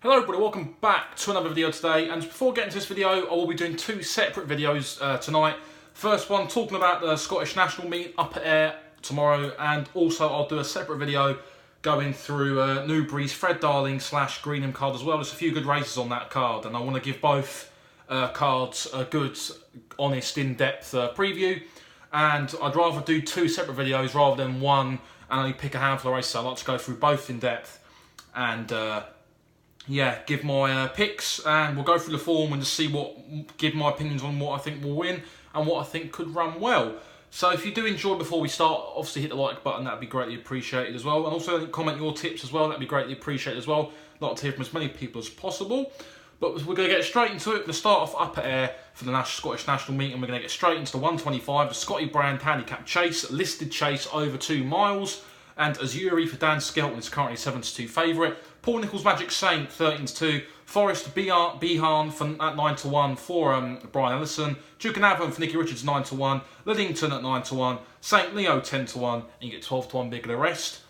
Hello everybody, welcome back to another video today, and before getting to this video I will be doing two separate videos tonight. First one talking about the Scottish National meet up at Ayr tomorrow, and also I'll do a separate video going through Newbury's Fred Darling / Greenham card as well. There's a few good races on that card and I want to give both cards a good, honest, in-depth preview, and I'd rather do two separate videos rather than one and only pick a handful of races. I like to go through both in depth and yeah, give my picks, and we'll go through the form and just see give my opinions on what I think will win and what I think could run well. So if you do enjoy before we start, obviously hit the like button, that'd be greatly appreciated as well. And also comment your tips as well, that'd be greatly appreciated as well. I'd like to hear from as many people as possible. But we're going to get straight into it. We're going to start off up at Ayr for the Scottish National meet, and we're going to get straight into the 125, the Scotty Brand Handicap Chase, listed chase over 2 miles. And Azuri for Dan Skelton is currently 7-2 favourite. Paul Nicholls Magic Saint 13-2. Forest Behan for at 9-1 for Brian Ellison. Duke and Avon for Nicky Richards 9-1. Liddington at 9-1. St Leo 10-1. And you get 12-1 big of the rest.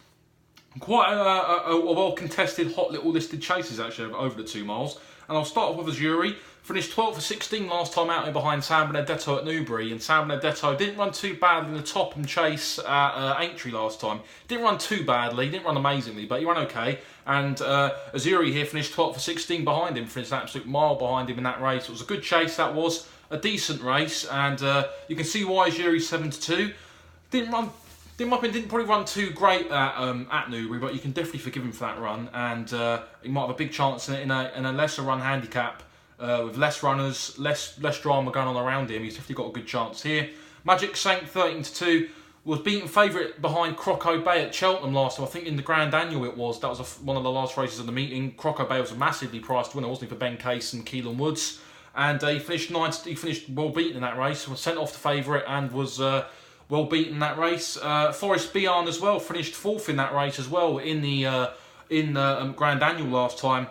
Quite a well contested, hot little listed chases actually over the 2 miles. And I'll start off with Azuri. Finished 12 for 16 last time out in behind San Benedetto at Newbury, and San Benedetto didn't run too badly in the top and chase at Aintree last time. Didn't run too badly, didn't run amazingly, but he ran okay. And Azuri here finished 12 for 16 behind him, finished an absolute mile behind him in that race. It was a good chase, that was a decent race, and you can see why Azuri's 7-2. Didn't probably run too great at Newbury, but you can definitely forgive him for that run, and he might have a big chance in a lesser run handicap. With less runners, less drama going on around him, he's definitely got a good chance here. Magic Saint 13-2 was beaten favourite behind Croco Bay at Cheltenham last time. I think in the Grand Annual it was. That was one of the last races of the meeting. Croco Bay was a massively priced winner, wasn't he, for Ben Case and Keelan Woods, and he finished well beaten in that race. Was sent off the favourite and was well beaten in that race. Forest Behan as well finished 4th in that race as well in the Grand Annual last time.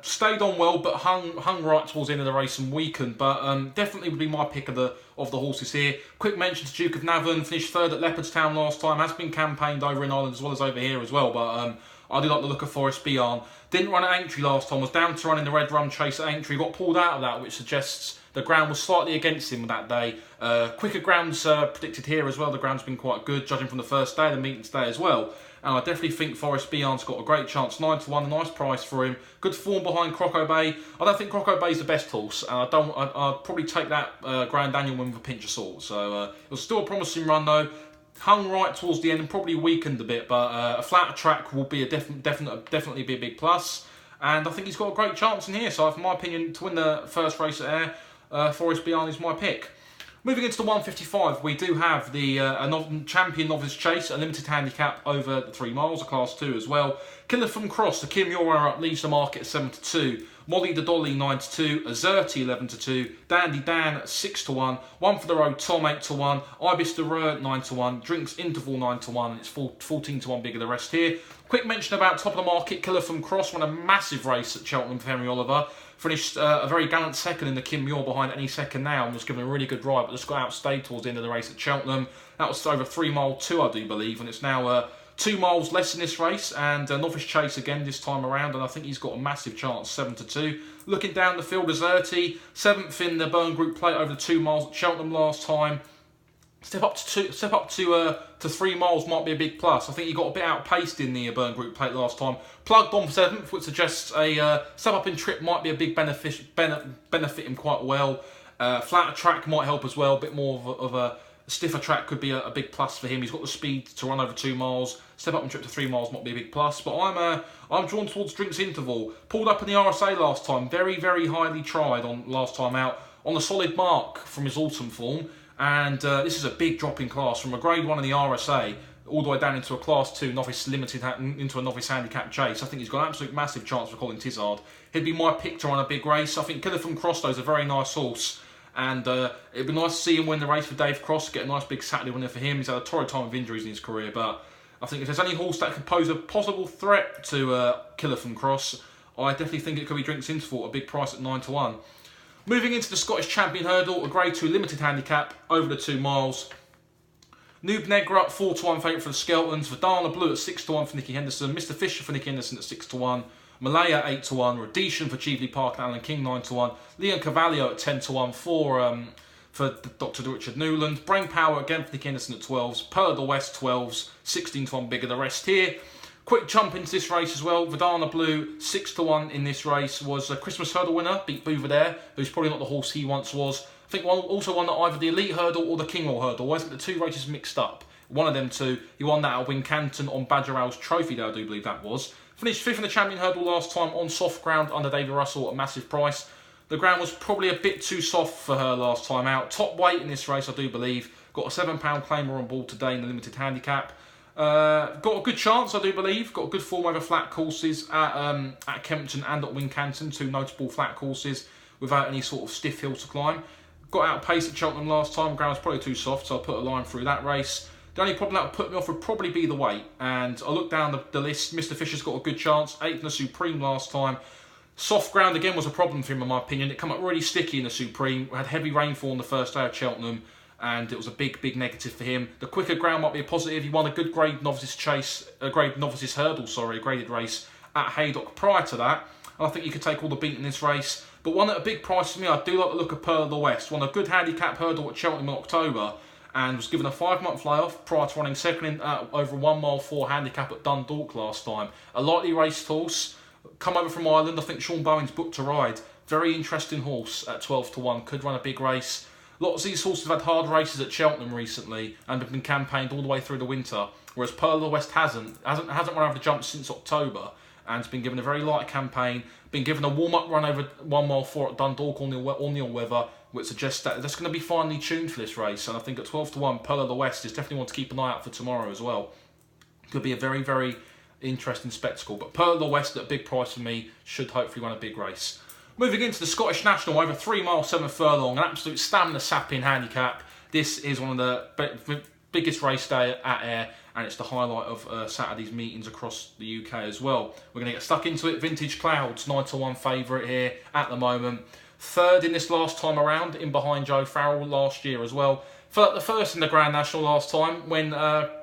Stayed on well, but hung right towards the end of the race and weakened. But definitely would be my pick of the horses here. Quick mention to Duke of Navan, finished 3rd at Leopardstown last time. Has been campaigned over in Ireland as well as over here as well. But I do like the look of Forest Behan. Didn't run at Aintree last time. Was down to run in the Red Rum Chase at Aintree. Got pulled out of that, which suggests the ground was slightly against him that day. Quicker grounds predicted here as well. The ground's been quite good, judging from the first day, the meeting today as well. And I definitely think Forest Behan's got a great chance. 9-1, a nice price for him. Good form behind Croco Bay. I don't think Croco Bay's the best horse, and I'd probably take that Grand Annual win with a pinch of salt. So it was still a promising run though. Hung right towards the end and probably weakened a bit, but a flatter track will be definitely be a big plus. And I think he's got a great chance in here. So, in my opinion, to win the first race at Ayr, Forest Behan is my pick. Moving into the 155, we do have the Champion Novice Chase, a limited handicap over the 3 miles, a Class 2 as well. Killer from Cross, the Kim Yor up leads the market at 7-2. Molly the Dolly 9-2, Azerty 11-2, Dandy Dan 6-1, One for the Road Tom 8-1, Ibis the Rur 9-1, Drinks Interval 9-1, and it's 14-1 bigger the rest here. Quick mention about top of the market, Killer from Cross won a massive race at Cheltenham for Henry Oliver. Finished a very gallant second in the Kim Yor behind Any Second Now, and was given a really good ride, but just got outstayed towards the end of the race at Cheltenham. That was over 3 mile 2, I do believe, and it's now 2 miles less in this race, and Novice Chase again this time around, and I think he's got a massive chance, 7-2. Looking down the field, Azerty, 7th in the Burn Group Plate over the 2 miles at Cheltenham last time. Step up to 3 miles might be a big plus. I think he got a bit outpaced in the Burn Group Plate last time. Plugged on for 7th, which suggests a step up in trip might be a big benefit him quite well. Flatter track might help as well. A bit more of a stiffer track could be a big plus for him. He's got the speed to run over 2 miles. Step up in trip to 3 miles might be a big plus. But I'm drawn towards Drinks Interval. Pulled up in the RSA last time. Very, very highly tried on last time out. On a solid mark from his autumn form. And this is a big drop in class from a Grade 1 in the RSA all the way down into a Class 2 novice limited into a novice handicap chase. I think he's got an absolute massive chance for Colin Tizard. He'd be my pick to run a big race. I think Killer from Cross though is a very nice horse, and it'd be nice to see him win the race for Dave Cross, get a nice big Saturday winner for him. He's had a torrid time of injuries in his career, but I think if there's any horse that could pose a possible threat to Killer from Cross, I definitely think it could be Drinks Interval, a big price at 9-1. Moving into the Scottish Champion Hurdle, a Grade 2 limited handicap over the 2 miles. Noob Negra 4-1 favourite for the Skeltons. Vidana Blue at 6-1 for Nicky Henderson. Mr Fisher for Nicky Henderson at 6-1. Malaya 8-1, Radishan for Cheveley Park and Alan King 9-1, Leon Cavallio at 10-1 for Dr. Richard Newland, Brain Power again for Nick Anderson at 12s, Pearl of the West 12s, 16-1 bigger the rest here. Quick jump into this race as well. Vidana Blue 6-1 in this race was a Christmas Hurdle winner, beat Bouverdere, who's probably not the horse he once was. I think also won either the Elite Hurdle or the Kingroll Hurdle. Always get the two races mixed up. One of them two. He won that at Wincanton on Badger Owl's Trophy Day, I do believe that was. Finished 5th in the Champion Hurdle last time on soft ground under David Russell at a massive price. The ground was probably a bit too soft for her last time out. Top weight in this race, I do believe. Got a £7 claimer on board today in the limited handicap. Got a good chance, I do believe. Got a good form over flat courses at Kempton and at Wincanton, two notable flat courses without any sort of stiff hill to climb. Got out pace at Cheltenham last time. Ground was probably too soft, so I put a line through that race. The only problem that would put me off would probably be the weight. And I looked down the list. Mr. Fisher's got a good chance. 8th in the Supreme last time. Soft ground again was a problem for him, in my opinion. It came up really sticky in the Supreme. We had heavy rainfall on the first day at Cheltenham, and it was a big, big negative for him. The quicker ground might be a positive. He won a good grade novices hurdle, a graded race at Haydock prior to that. And I think you could take all the beat in this race. But one at a big price for me, I do like the look of Pearl of the West. Won a good handicap hurdle at Cheltenham in October, and was given a 5-month layoff prior to running second in over a 1 mile 4 handicap at Dundalk last time. A lightly raced horse. Come over from Ireland, I think Sean Bowen's booked to ride. Very interesting horse at 12-1, could run a big race. Lots of these horses have had hard races at Cheltenham recently and have been campaigned all the way through the winter, whereas Pearl of the West hasn't run over the jump since October and has been given a very light campaign, been given a warm-up run over 1 mile 4 at Dundalk on the weather, which suggests that that's going to be finely tuned for this race. And I think at 12-1, Pearl of the West is definitely one to keep an eye out for tomorrow as well. Could be a very, very interesting spectacle, but Pearl of the West at a big price for me should hopefully run a big race. Moving into the Scottish National, over 3 miles 7 furlong, an absolute stamina sapping handicap. This is one of the biggest race day at Ayr, and it's the highlight of Saturday's meetings across the UK as well. We're going to get stuck into it. Vintage Clouds, 9-1 favourite here at the moment. Third in this last time around, in behind Joe Farrell last year as well. Felt the first in the Grand National last time when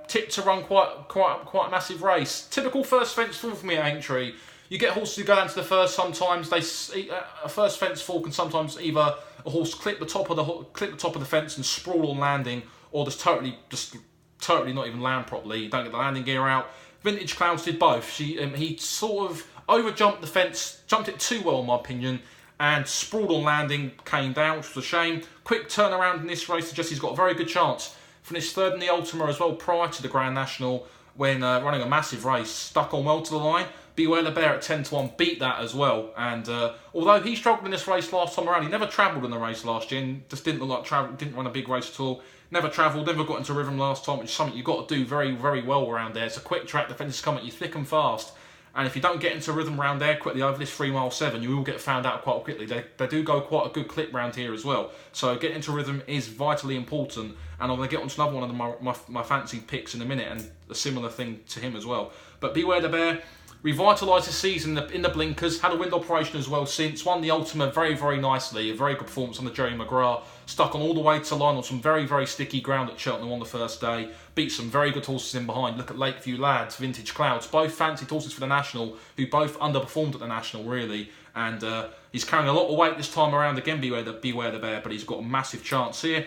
tipped to run quite a massive race. Typical first fence fall for me at Aintree. You get horses who go down to the first. Sometimes a first fence fall can sometimes either a horse clip the top of the fence and sprawl on landing, or just totally not even land properly. You don't get the landing gear out. Vintage Clouds did both. He sort of over jumped the fence, jumped it too well in my opinion, and sprawled on landing, came down, which was a shame. Quick turnaround in this race suggests he's got a very good chance. Finished third in the Ultima as well prior to the Grand National when running a massive race. Stuck on well to the line. Beware the Bear at 10-1 beat that as well. And although he struggled in this race last time around, he never travelled in the race last year and just didn't look like didn't run a big race at all. Never travelled, never got into rhythm last time, which is something you've got to do very, very well around there. It's a quick track, the fences come at you thick and fast. And if you don't get into rhythm round there quickly over this 3 mile 7, you will get found out quite quickly. They do go quite a good clip round here as well. So getting into rhythm is vitally important. And I'm going to get onto another one of my fancy picks in a minute, and a similar thing to him as well. But Beware the Bear revitalised his season in the blinkers, had a wind operation as well since, won the Ultima very, very nicely. A very good performance on the Jerry McGrath. Stuck on all the way to line on some very, very sticky ground at Cheltenham on the first day. Beat some very good horses in behind. Look at Lakeview Lads, Vintage Clouds, both fancied horses for the National, who both underperformed at the National, really. And he's carrying a lot of weight this time around. Again, Beware the Bear, but he's got a massive chance here.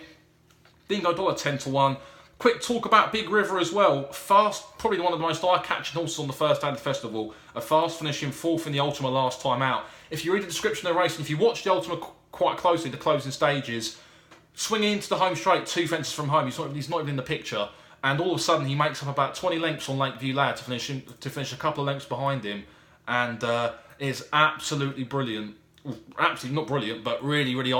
Dingo Dollar 10-1. Quick talk about Big River as well. Fast, probably one of the most eye-catching horses on the first day of the festival. A fast finishing 4th in the Ultima last time out. If you read the description of the race, and if you watch the Ultima quite closely, the closing stages, swinging into the home straight 2 fences from home, he's not even in the picture. And all of a sudden, he makes up about 20 lengths on Lakeview Lad to finish a couple of lengths behind him. And is absolutely brilliant. Absolutely not brilliant, but really, really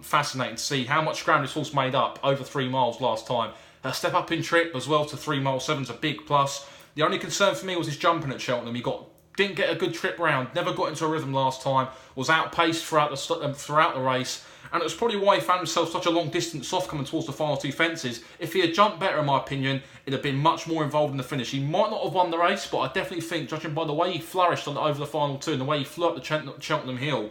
fascinating to see how much ground this horse made up over 3 miles last time. A step up in trip as well to 3 mile 7 is a big plus. The only concern for me was his jumping at Cheltenham. He didn't get a good trip round, never got into a rhythm last time, was outpaced throughout the race, and it was probably why he found himself such a long distance off coming towards the final 2 fences. If he had jumped better, in my opinion, it'd have been much more involved in the finish. He might not have won the race, but I definitely think, judging by the way he flourished over the final 2 and the way he flew up the Cheltenham Hill,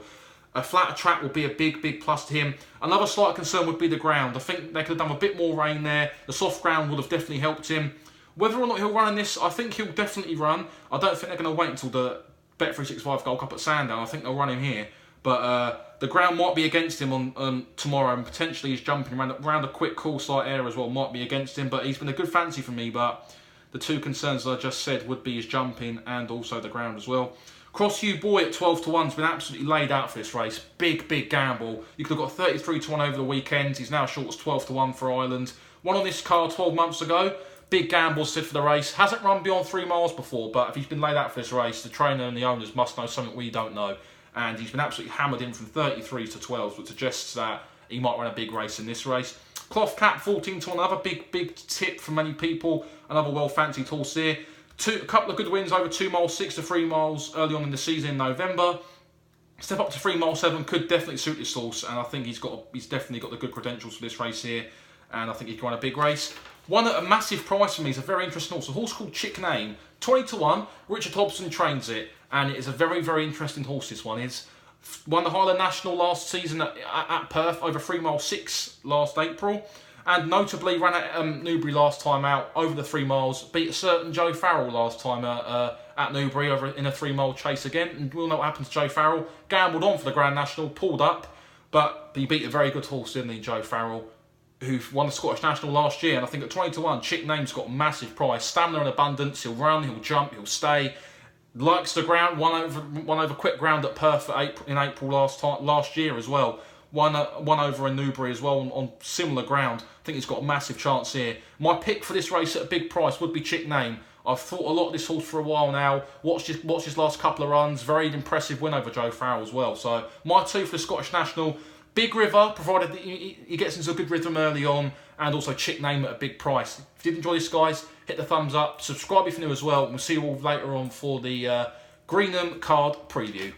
a flatter track will be a big, big plus to him. Another slight concern would be the ground. I think they could have done a bit more rain there. The soft ground would have definitely helped him. Whether or not he'll run in this, I think he'll definitely run. I don't think they're going to wait until Bet365 Gold Cup at Sandown. I think they'll run him here. But the ground might be against him on tomorrow, and potentially he's jumping around a quick course like air as well might be against him. But he's been a good fancy for me, but the two concerns that I just said would be his jumping and also the ground as well. Cross Hugh Boy at 12 to 1 has been absolutely laid out for this race. Big gamble. You could have got 33 to 1 over the weekend. He's now short as 12 to 1 for Ireland. Won on this card 12 months ago. Big gamble said for the race. Hasn't run beyond 3 miles before, but if he's been laid out for this race, the trainer and the owners must know something we don't know. And he's been absolutely hammered in from 33 to 12, which suggests that he might run a big race in this race. Cloth Cap 14 to 1, another big tip for many people. Another well-fancied horse here. A couple of good wins over 2 miles 6 to 3 miles early on in the season in November. Step up to 3 miles 7 could definitely suit this horse, and I think he's definitely got the good credentials for this race here, and I think he can run a big race. One at a massive price for me is a very interesting horse, a horse called Chick Name. 20 to 1, Richard Hobson trains it, and it is a very interesting horse. This one is. Won the Highland National last season at Perth, over 3 miles 6 last April. And notably ran at Newbury last time out, over the 3 miles. Beat a certain Joe Farrell last time at Newbury over in a 3 mile chase again. And we'll know what happened to Joe Farrell. Gambled on for the Grand National, pulled up. But he beat a very good horse, didn't he, Joe Farrell, who won the Scottish National last year. And I think at 20 to 1, Chick Name's got a massive price. Stamina and abundance. He'll run, he'll jump, he'll stay. Likes the ground. Won over quick ground at Perth in April last year as well. One over in Newbury as well on similar ground. I think he's got a massive chance here. My pick for this race at a big price would be Chick Name. I've thought a lot of this horse for a while now. Watched his last couple of runs. Very impressive win over Joe Farrell as well. So my two for the Scottish National. Big River, provided that he gets into a good rhythm early on. And also Chick Name at a big price. If you did enjoy this, guys, hit the thumbs up. Subscribe if you're new as well. And we'll see you all later on for the Greenham card preview.